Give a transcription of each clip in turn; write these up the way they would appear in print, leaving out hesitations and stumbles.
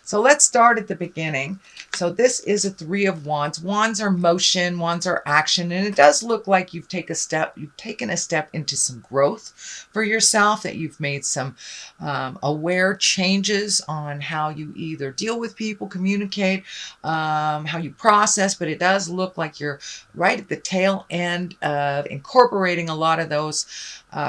So let's start at the beginning. So this is a Three of Wands. Wands are motion, wands are action, and it does look like you've taken a step into some growth for yourself, that you've made some aware changes on how you either deal with people, communicate, how you process, but it does look like you're right at the tail end of incorporating a lot of those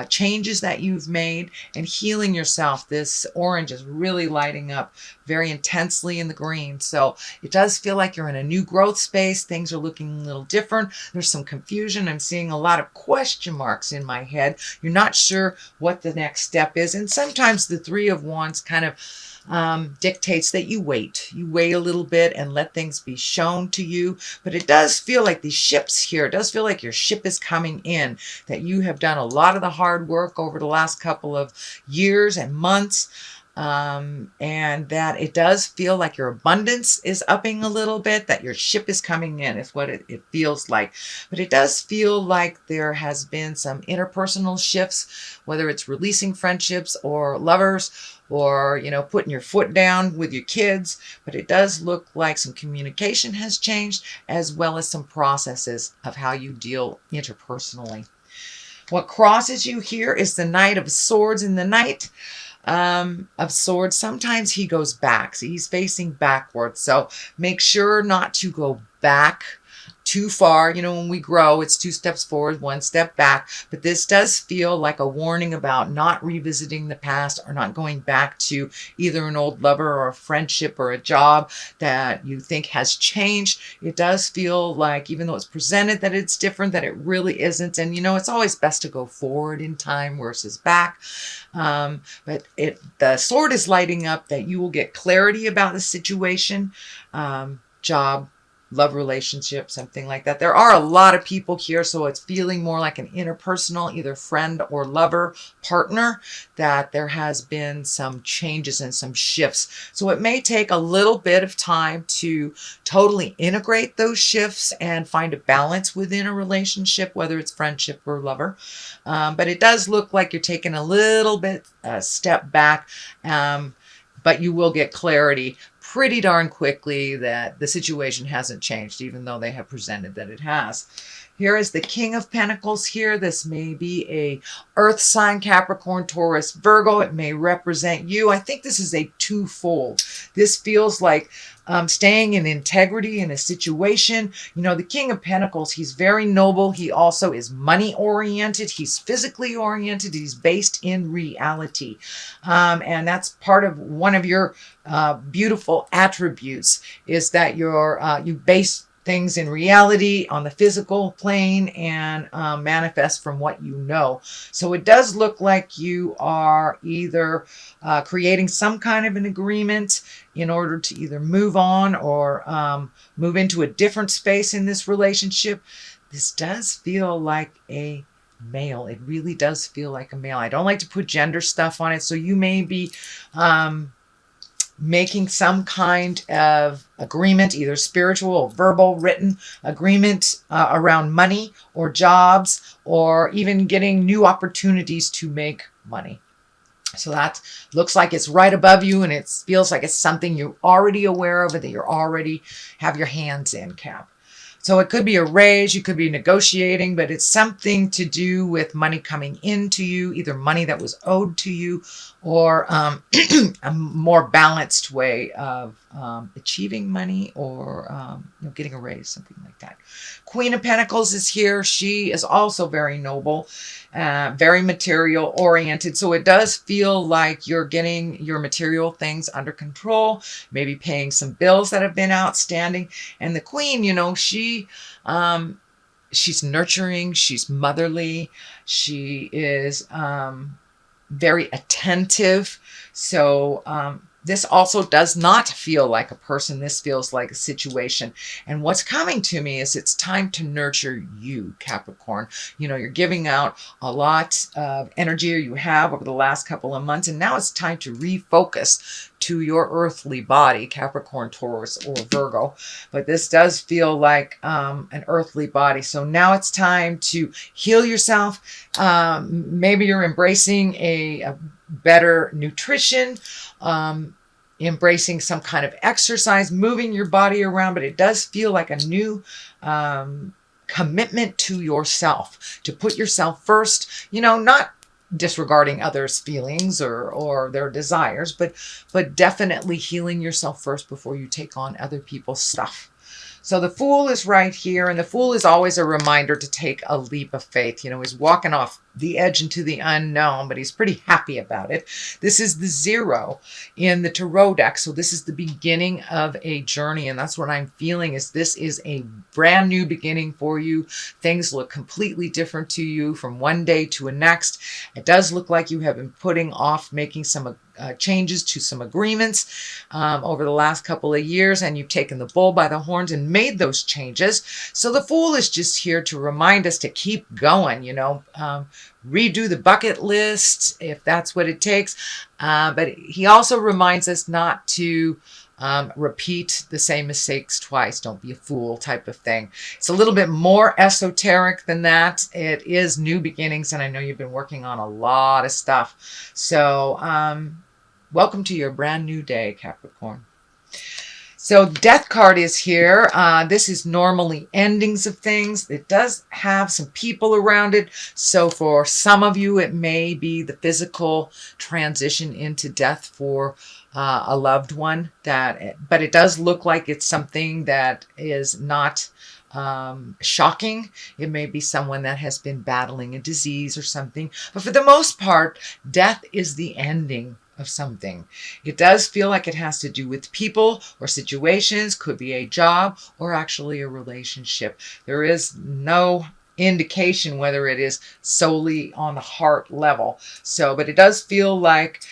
changes that you've made and healing yourself. This orange is really lighting up very intensely in the green. So it does feel like you're in a new growth space. Things are looking a little different. There's some confusion. I'm seeing a lot of question marks in my head. You're not sure what the next step is. And sometimes the Three of Wands kind of dictates that you wait. You wait a little bit and let things be shown to you. But it does feel like these ships here, it does feel like your ship is coming in, that you have done a lot of the hard work over the last couple of years and months. And that it does feel like your abundance is upping a little bit, that your ship is coming in is what it feels like. But it does feel like there has been some interpersonal shifts, whether it's releasing friendships or lovers, or, you know, putting your foot down with your kids. But it does look like some communication has changed, as well as some processes of how you deal interpersonally. What crosses you here is the Knight of Swords. In the Knight of Swords, sometimes he goes back. So he's facing backwards. So make sure not to go back too far. You know, when we grow, it's 2 steps forward, 1 step back. But this does feel like a warning about not revisiting the past, or not going back to either an old lover or a friendship or a job that you think has changed. It does feel like, even though it's presented that it's different, that it really isn't. And, you know, it's always best to go forward in time versus back. But the sword is lighting up that you will get clarity about the situation, job, love relationship, something like that. There are a lot of people here, so it's feeling more like an interpersonal, either friend or lover, partner, that there has been some changes and some shifts. So it may take a little bit of time to totally integrate those shifts and find a balance within a relationship, whether it's friendship or lover. But it does look like you're taking a little bit step back, but you will get clarity pretty darn quickly that the situation hasn't changed, even though they have presented that it has. Here is the King of Pentacles here. This may be a earth sign, Capricorn, Taurus, Virgo. It may represent you. I think this is a twofold. This feels like staying in integrity in a situation. You know, the King of Pentacles, he's very noble. He also is money oriented. He's physically oriented. He's based in reality. And that's part of one of your beautiful attributes, is that you base things in reality on the physical plane and manifest from what you know. So it does look like you are either creating some kind of an agreement in order to either move on or move into a different space in this relationship. This does feel like a male. It really does feel like a male. I don't like to put gender stuff on it. So you may be making some kind of agreement, either spiritual or verbal, written agreement around money or jobs, or even getting new opportunities to make money. So that looks like it's right above you, and it feels like it's something you're already aware of, or that you're already have your hands in, Cap. So it could be a raise, you could be negotiating, but it's something to do with money coming into you, either money that was owed to you, or a more balanced way of achieving money, or you know, getting a raise, something like that. Queen of Pentacles is here. She is also very noble, very material oriented. So it does feel like you're getting your material things under control, maybe paying some bills that have been outstanding. And the Queen, you know, she's nurturing, she's motherly, she is very attentive. So this also does not feel like a person. This feels like a situation. And what's coming to me is it's time to nurture you, Capricorn. You know, you're giving out a lot of energy, or you have over the last couple of months, and now it's time to refocus to your earthly body, Capricorn, Taurus, or Virgo. But this does feel like an earthly body. So now it's time to heal yourself. Maybe you're embracing a better nutrition. embracing some kind of exercise, moving your body around, but it does feel like a new commitment to yourself, to put yourself first, you know, not disregarding others' feelings or their desires, but definitely healing yourself first before you take on other people's stuff. So the Fool is right here, and the Fool is always a reminder to take a leap of faith. You know, he's walking off the edge into the unknown, but he's pretty happy about it. This is the 0 in the tarot deck, so this is the beginning of a journey, and that's what I'm feeling is this is a brand new beginning for you. Things look completely different to you from one day to a next. It does look like you have been putting off making some changes to some agreements over the last couple of years, and you've taken the bull by the horns and made those changes. So the Fool is just here to remind us to keep going, you know, redo the bucket list if that's what it takes. But he also reminds us not to repeat the same mistakes twice. Don't be a fool type of thing. It's a little bit more esoteric than that. It is new beginnings, and I know you've been working on a lot of stuff. So welcome to your brand new day, Capricorn. So Death card is here. This is normally endings of things. It does have some people around it. So for some of you, it may be the physical transition into death for a loved one. But it does look like it's something that is not shocking. It may be someone that has been battling a disease or something. But for the most part, death is the ending of something. It does feel like it has to do with people or situations, could be a job or actually a relationship. There is no indication whether it is solely on the heart level. So, but it does feel like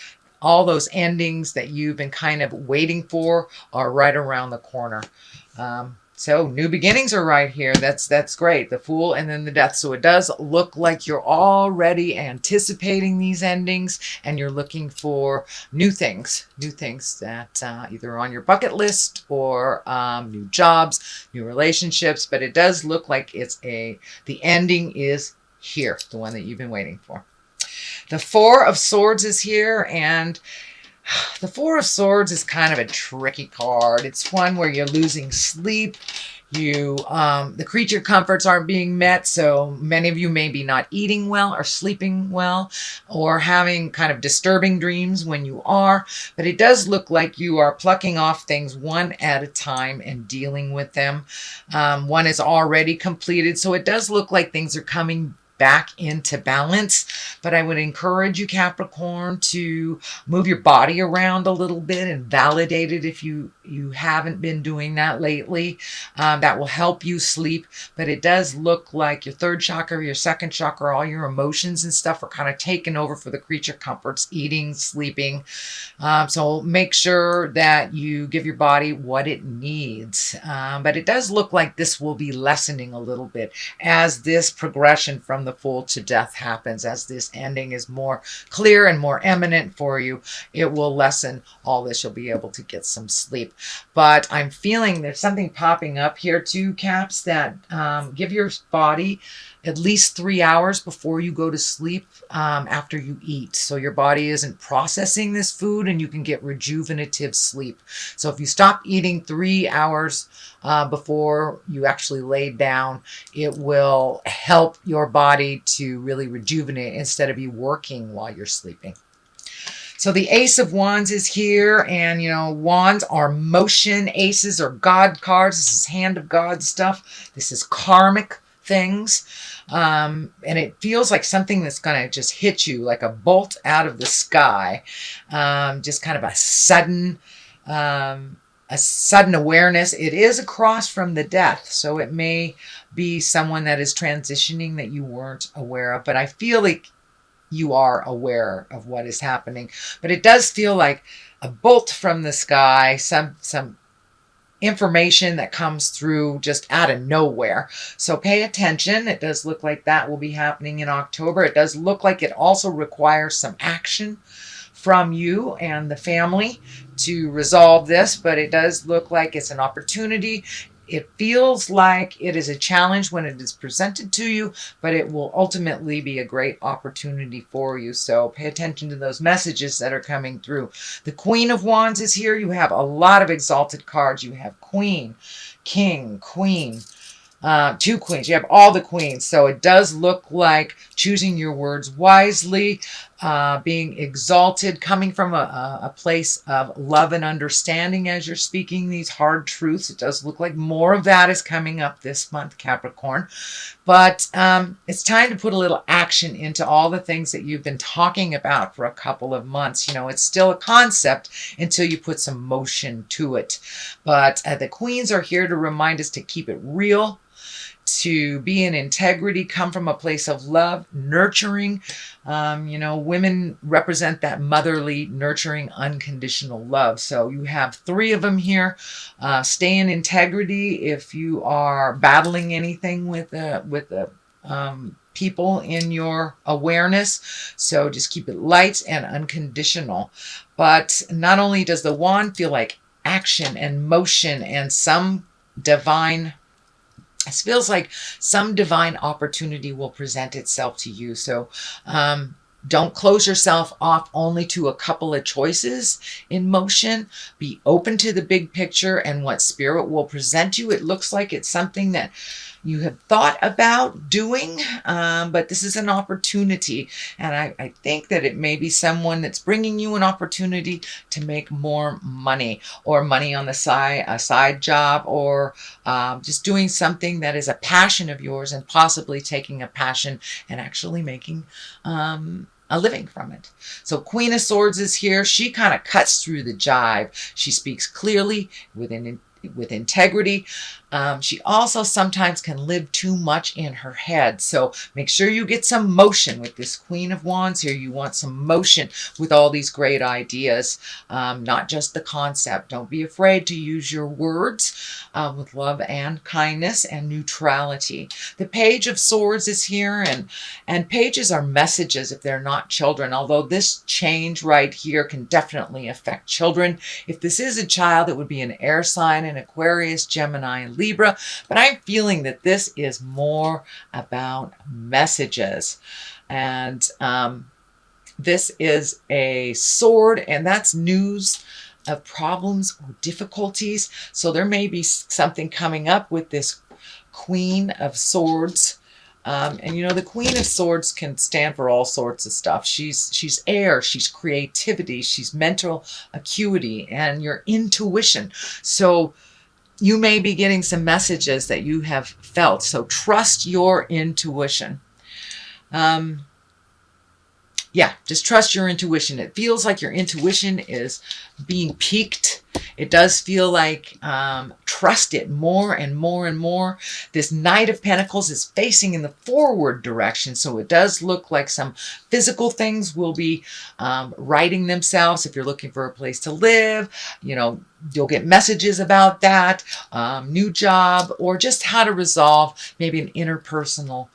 all those endings that you've been kind of waiting for are right around the corner. So new beginnings are right here. That's great. The Fool and then the Death. So it does look like you're already anticipating these endings and you're looking for new things that either on your bucket list or new jobs, new relationships. But it does look like the ending is here, the one that you've been waiting for. The 4 of Swords is here, and the 4 of Swords is kind of a tricky card. It's one where you're losing sleep. The creature comforts aren't being met, so many of you may be not eating well or sleeping well or having kind of disturbing dreams when you are. But it does look like you are plucking off things one at a time and dealing with them. One is already completed, so it does look like things are coming back into balance. But I would encourage you, Capricorn, to move your body around a little bit and validate it if you haven't been doing that lately. That will help you sleep. But it does look like your 3rd chakra, your 2nd chakra, all your emotions and stuff are kind of taken over for the creature comforts, eating, sleeping. So make sure that you give your body what it needs. But it does look like this will be lessening a little bit as this progression from the Fool to Death happens. As this ending is more clear and more eminent for you, it will lessen all this. You'll be able to get some sleep. But I'm feeling there's something popping up here too, Caps, that give your body at least 3 hours before you go to sleep after you eat. So your body isn't processing this food and you can get rejuvenative sleep. So if you stop eating 3 hours before you actually lay down, it will help your body to really rejuvenate instead of you working while you're sleeping. So the Ace of Wands is here, and you know, wands are motion. Aces are God cards. This is hand of God stuff. This is karmic things. And it feels like something that's going to just hit you like a bolt out of the sky. Just kind of a sudden awareness. It is across from the Death, so it may be someone that is transitioning that you weren't aware of, but I feel like you are aware of what is happening. But it does feel like a bolt from the sky, some information that comes through just out of nowhere. So pay attention. It does look like that will be happening in October. It does look like it also requires some action from you and the family to resolve this, but it does look like it's an opportunity. It feels like it is a challenge when it is presented to you, but it will ultimately be a great opportunity for you. So pay attention to those messages that are coming through. The Queen of Wands is here. You have a lot of exalted cards. You have Queen, King, Queen. 2 queens. You have all the queens. So it does look like choosing your words wisely, being exalted, coming from a place of love and understanding as you're speaking these hard truths. It does look like more of that is coming up this month, Capricorn. But it's time to put a little action into all the things that you've been talking about for a couple of months. You know, it's still a concept until you put some motion to it. But the queens are here to remind us to keep it real, to be in integrity, come from a place of love, nurturing. You know, women represent that motherly, nurturing, unconditional love. So you have 3 of them here. Stay in integrity if you are battling anything with the people in your awareness. So just keep it light and unconditional. But not only does the wand feel like action and motion and some divine, it feels like some divine opportunity will present itself to you. So don't close yourself off only to a couple of choices in motion. Be open to the big picture and what spirit will present you. It looks like it's something that you have thought about doing, but this is an opportunity. And I think that it may be someone that's bringing you an opportunity to make more money, or money on the side, a side job, or just doing something that is a passion of yours, and possibly taking a passion and actually making a living from it. So Queen of Swords is here. She kind of cuts through the jive. She speaks clearly with integrity. She also sometimes can live too much in her head. So make sure you get some motion with this Queen of Wands here. You want some motion with all these great ideas, not just the concept. Don't be afraid to use your words with love and kindness and neutrality. The Page of Swords is here, and pages are messages if they're not children, although this change right here can definitely affect children. If this is a child, it would be an air sign, an Aquarius, Gemini, and Libra, but I'm feeling that this is more about messages. And this is a sword, and that's news of problems or difficulties. So there may be something coming up with this Queen of Swords. And you know, the Queen of Swords can stand for all sorts of stuff. She's air, she's creativity, she's mental acuity, and your intuition. So you may be getting some messages that you have felt. So trust your intuition. Yeah, just trust your intuition. It feels like your intuition is being piqued. It does feel like trust it more and more and more. This Knight of Pentacles is facing in the forward direction. So it does look like some physical things will be righting themselves. If you're looking for a place to live, you know, you'll get messages about that, new job, or just how to resolve maybe an interpersonal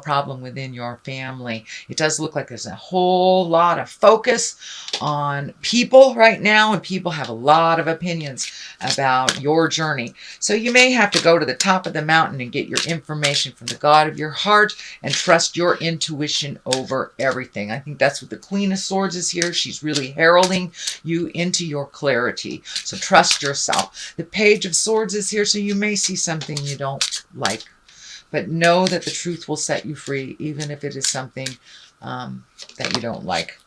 problem within your family. It does look like there's a whole lot of focus on people right now, and people have a lot of opinions about your journey. So you may have to go to the top of the mountain and get your information from the God of your heart and trust your intuition over everything. I think that's what the Queen of Swords is here. She's really heralding you into your clarity. So trust yourself. The Page of Swords is here, so you may see something you don't like, but know that the truth will set you free, even if it is something that you don't like.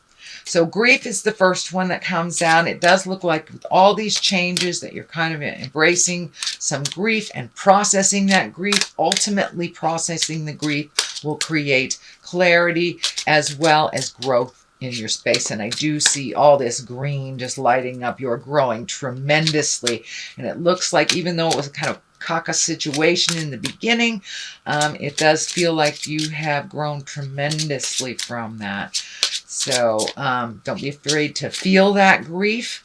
So grief is the first one that comes down. It does look like with all these changes that you're kind of embracing some grief and processing that grief. Ultimately, processing the grief will create clarity as well as growth in your space. And I do see all this green just lighting up. You're growing tremendously. And it looks like, even though it was kind of caca situation in the beginning, it does feel like you have grown tremendously from that. So don't be afraid to feel that grief.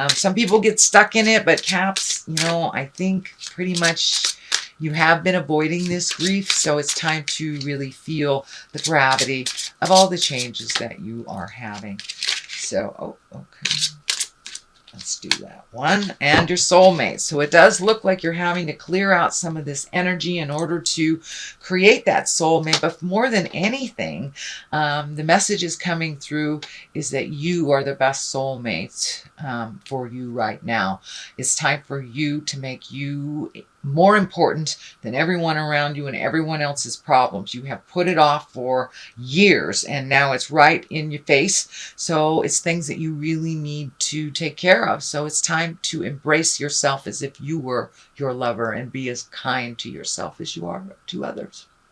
Some people get stuck in it, but Caps, you know, I think pretty much you have been avoiding this grief, so it's time to really feel the gravity of all the changes that you are having. So, oh, okay. Let's do that one. And your soulmate. So it does look like you're having to clear out some of this energy in order to create that soulmate. But more than anything, the message is coming through is that you are the best soulmate for you right now. It's time for you to make you more important than everyone around you and everyone else's problems. You have put it off for years and now it's right in your face. So it's things that you really need to take care of. So it's time to embrace yourself as if you were your lover and be as kind to yourself as you are to others.